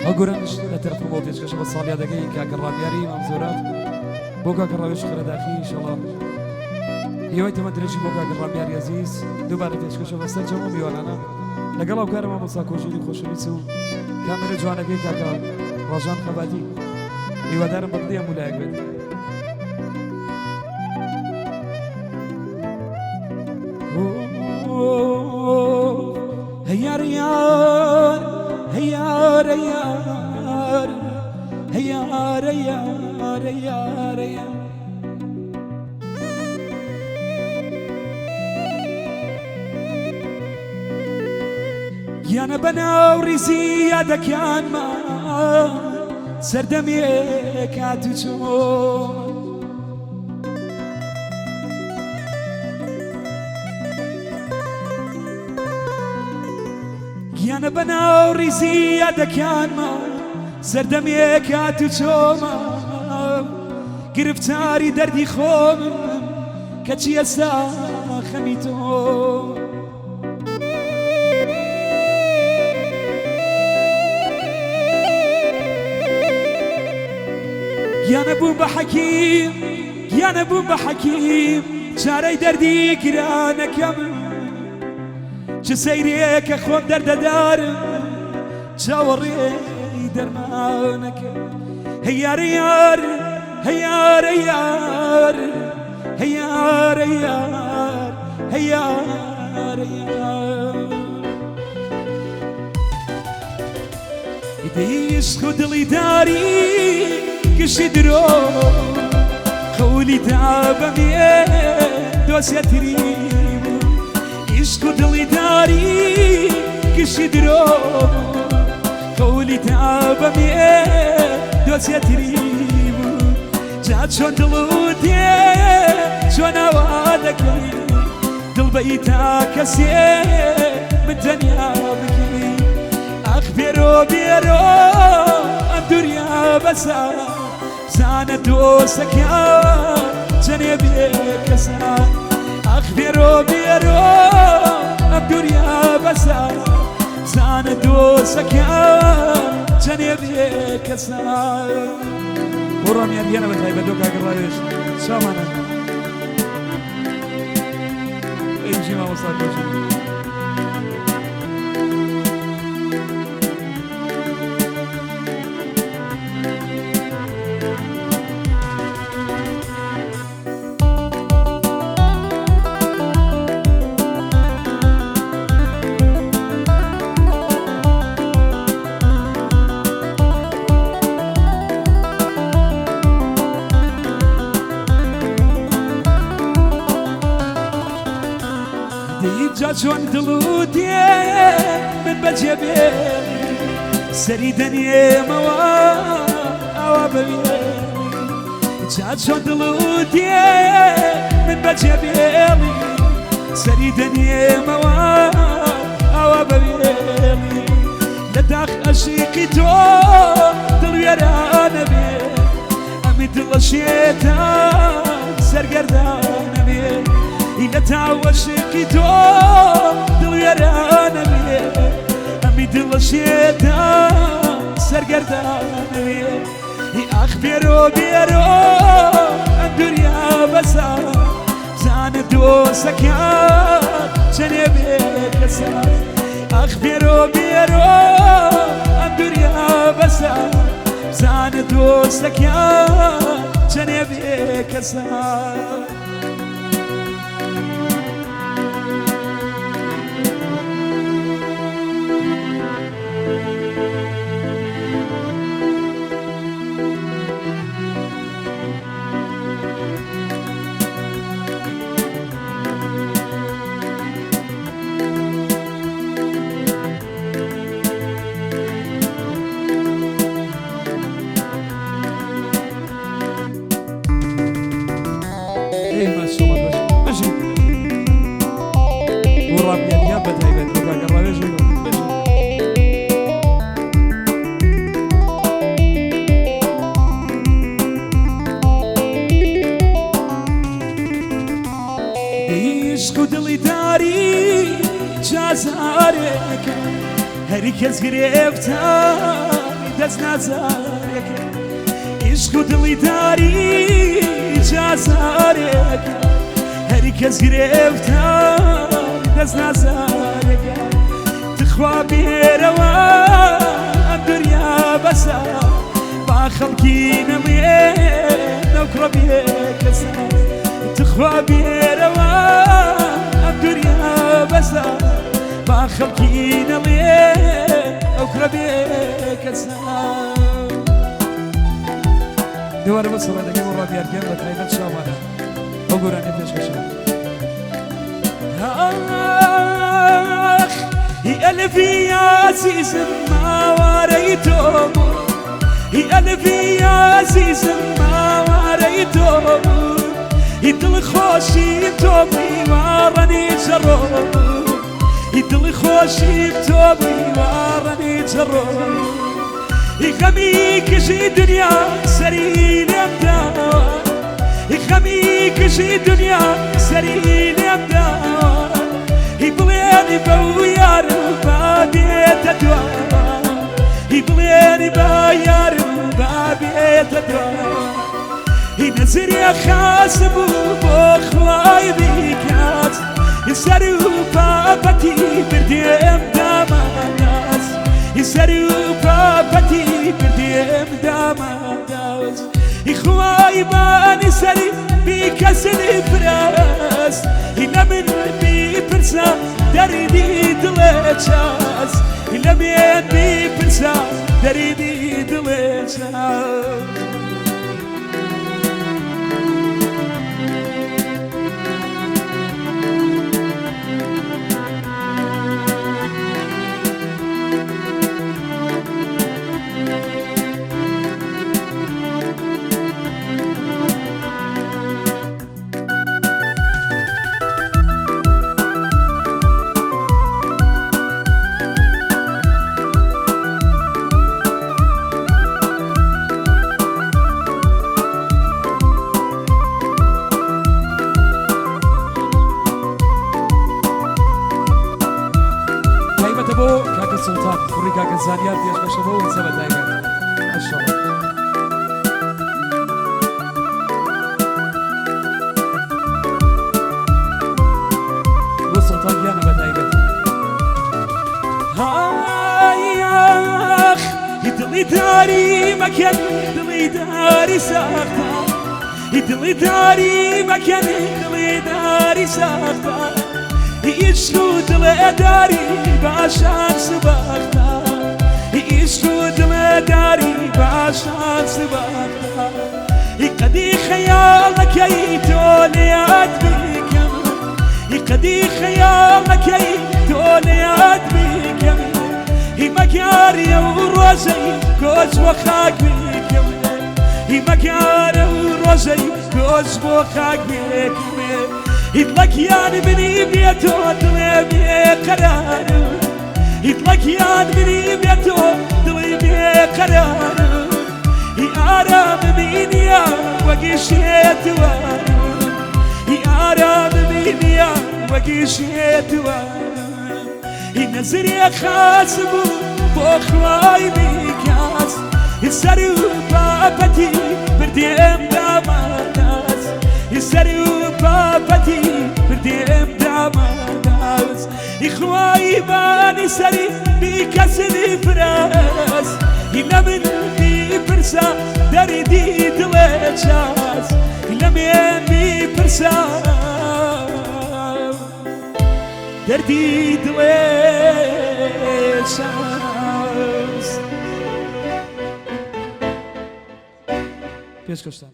ئەگورنش لە تەرەفەوە پێشکەشە بە ساڵیادەکەی کاکە ڕابیاری مامزۆرات بۆ کاکە ڕاوێژ خەرەداخی ئینشەڵڵا هیوای تەمە درێژی بۆ کاکە ڕابیاری عەزیز دووبارە پێشکەشە بە سەر جەمە میوانانە لەگەڵ ئەو کارە مامۆستا کۆژێری خۆشەویست و کامێرە جوانەکەی کاکە ڕەژان خەباتی هیوادارم بەدڵی هەموو لایەک بێت هيار يار هيار يار هيار يار يار يار يانا بنا وريزي يا كان ما سردمي كاتو يانا بنا وريزي يا كان ما سردمي كاتو چوما گرفتاری دردی خوم کچی اسا خمیتو يانا بوم بحكيم يانا بوم بحكيم چارەی دەردی گرانەکەم چه سەیرێکە خۆم دەردەدارم چاوەڕێی دەرمانەکە هەیار یار هەیار یار هەیار یار هەیار یار ئیدەی عشق و دڵی داری گشتی درۆ قەولی تا بەمێ دۆسێتری عشق و دڵی داری گشتی درۆ قەولی تا بەمێ دۆسێتری بوو جا چۆن دڵ و دێ چۆن ئاوا دەکەی دڵ بەئی تا کەسێ من تەنیا بکەی ئەخ بێرۆ بێرۆ ئەم دوریا بەسە زانە دۆستەکە چەنێ بێ کەسە ئەخ بێرۆ بێرۆ ئەم دوریا بەسە زانە دۆستەکە چەنێ بێ کەسە بۆڕامیان دیانە بەتای بە دۆ کاکە ڕاوێژ چامانە ئەیژی مامۆستا کۆژێری جا چۆن دڵ و دێ من بەجێبێ سەری دەنێمەوە ئاوا بەوێ جا چۆن دڵ و دێ من بەجێبێڵی سەری دەنێمەوە ئاوا بەوێڵی لە داخ عەشیقی تۆ دڵوێرانە بێ ئەمی دڵە شێتان سەرگەردانە بێ إلى تعوشكي تو دلويرانة بيه أمي دل شيطان سرگردانة بيه أخ بيرو بيرو الدنيا بسا زان دوسك يا جنبي كسا أخ بيرو بيرو الدنيا بسا زان دوسك يا جنبي كسا هەری کەس گرێفتاری دەست نازارێکە عشق و دڵی داری جازارێکە هەری کەس گرفتار دەست نازارێکە تخوا بێرەوە ئەم دنیا بەسە با خەڵکی نەڵێ نەوکڕە بێکەسە تخوا بێرەوە ئەم دنیا بەسە با خەڵکی نەڵێ ئەوکڕە بێکەسە دووارە بە سەڵە دەگەم و ڕابیارگەم بە تایبەت شاوانە ئەو گۆرانێ پێشکەشە ئەلفی عزیزم ماوارەی تۆ ئەلفی عزیزم ماوارەی تۆ دڵخۆشی تۆ میوارەنی جەڕۆ دڵخۆشی تۆ میوارەنی جەڕۆ خەمی کشی دنیا سەری لێم داوە خەمی کشی دنیا سەری لێم داوە بڵێنی بە یارم با بێتە دواوە بڵێنی بە یارم با بێتە دواوە نەزریە خاس بوو بۆ خوای بیکات سەر و پاپەتی بردێم داماناز سەر و پاپەتی بردێم داماناز خوای بانی سەری بیکەسنی پرەس لە من بیپرسە دەردی دڵێ چاس لە من بیپرسە دەردی دڵێ چاس سلطان کوڕی کاکە زانیار پێشکەشەوە و سەبە تایبەت ماشاءالله بۆ سلطان گیانە بە تایبەت هایاخ دڵی داری مەکەن دڵی داری ساختە دڵی داری مەکەن دڵی داری ساختە عشق و دڵێ داری باشان سباختا عشق و دڵێ داری باشان سباختا قەدی خەیاڵ نەکەی تۆ لێیاد بیکەم قەدی خەیاڵ نەکەی تۆ لێیاد بیکەم مەگیارە و ڕۆژەی کۆچ بۆ خاک بیکەم مەگیارە و ڕۆژەی کۆچ بۆ خاک بیکەم ئیدڵەکیان منی بێتۆ دڵێ بێقەرارم ئیدڵەکیان منی بێتۆ دڵی بێقەرارم ئاراممی نییە وەگی شێتوارم ئاراممی نییە وەگی شێتوارم نەزریە خاس بوو بۆ خوای بیکاس سەر و پاپەتی بردێم داماناز سەر و پاپەتی بردێم داماناز خوای بانی سەری بیکەسنی فرەس لە من بیپرسە دەردی دڵێ چاس لە من بیپرسە دەردی دڵێ چاس پێشکەشتان